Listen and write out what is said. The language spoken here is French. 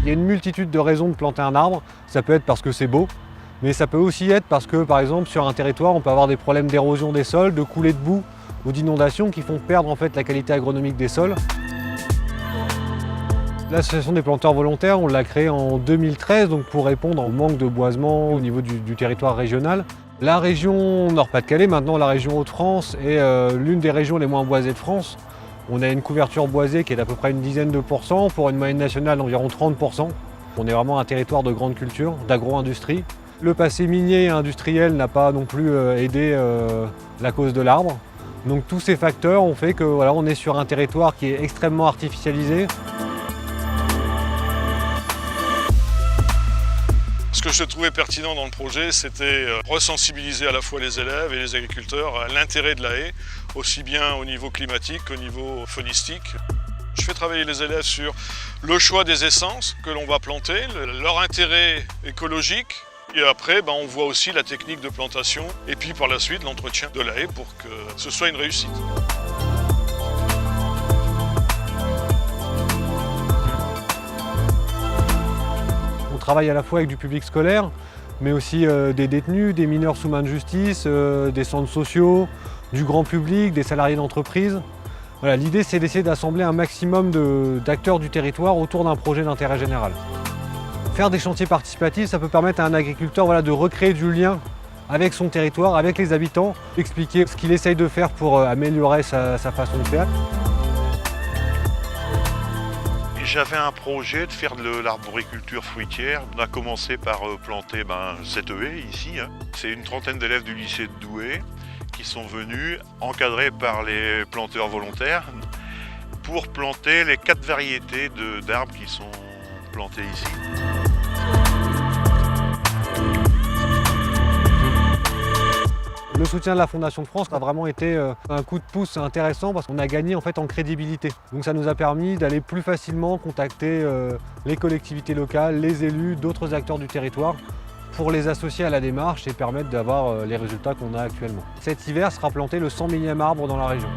Il y a une multitude de raisons de planter un arbre. Ça peut être parce que c'est beau, mais ça peut aussi être parce que, par exemple, sur un territoire, on peut avoir des problèmes d'érosion des sols, de coulées de boue ou d'inondation qui font perdre en fait la qualité agronomique des sols. L'association des planteurs volontaires, on l'a créée en 2013 donc pour répondre au manque de boisement au niveau du territoire régional. La région Nord-Pas-de-Calais, maintenant la région Hauts-de-France, est l'une des régions les moins boisées de France. On a une couverture boisée qui est d'à peu près une dizaine de pourcents, pour une moyenne nationale d'environ 30%. On est vraiment un territoire de grande culture, d'agro-industrie. Le passé minier et industriel n'a pas non plus aidé la cause de l'arbre. Donc tous ces facteurs ont fait que voilà, on est sur un territoire qui est extrêmement artificialisé. Ce que je trouvais pertinent dans le projet, c'était resensibiliser à la fois les élèves et les agriculteurs à l'intérêt de la haie, aussi bien au niveau climatique qu'au niveau faunistique. Je fais travailler les élèves sur le choix des essences que l'on va planter, leur intérêt écologique, et après on voit aussi la technique de plantation et puis par la suite l'entretien de la haie pour que ce soit une réussite. On travaille à la fois avec du public scolaire, mais aussi des détenus, des mineurs sous main de justice, des centres sociaux, du grand public, des salariés d'entreprise. Voilà, l'idée, c'est d'essayer d'assembler un maximum d'acteurs du territoire autour d'un projet d'intérêt général. Faire des chantiers participatifs, ça peut permettre à un agriculteur de recréer du lien avec son territoire, avec les habitants, expliquer ce qu'il essaye de faire pour améliorer sa façon de faire. J'avais un projet de faire de l'arboriculture fruitière. On a commencé par planter cette haie ici. C'est une trentaine d'élèves du lycée de Douai qui sont venus, encadrés par les planteurs volontaires, pour planter les 4 variétés d'arbres qui sont plantés ici. Le soutien de la Fondation de France a vraiment été un coup de pouce intéressant parce qu'on a gagné en crédibilité. Donc ça nous a permis d'aller plus facilement contacter les collectivités locales, les élus, d'autres acteurs du territoire pour les associer à la démarche et permettre d'avoir les résultats qu'on a actuellement. Cet hiver sera planté le 100 millième arbre dans la région.